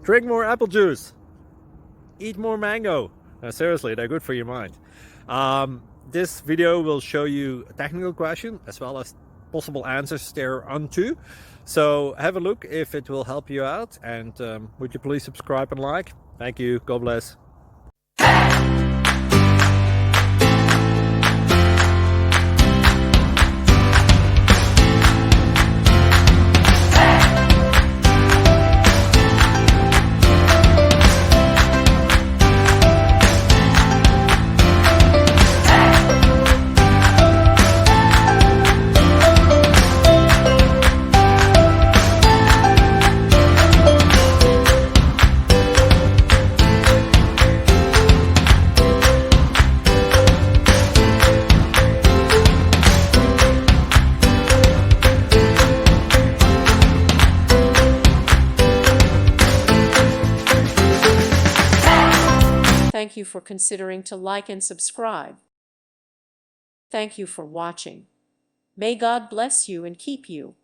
Drink more apple juice. Eat more mango. Seriously, they're good for your mind. This video will show you a technical question as well as possible answers thereunto. So have a look if it will help you out, and would you please subscribe and like? Thank you. God bless. Thank you for considering to like and subscribe. Thank you for watching. May God bless you and keep you.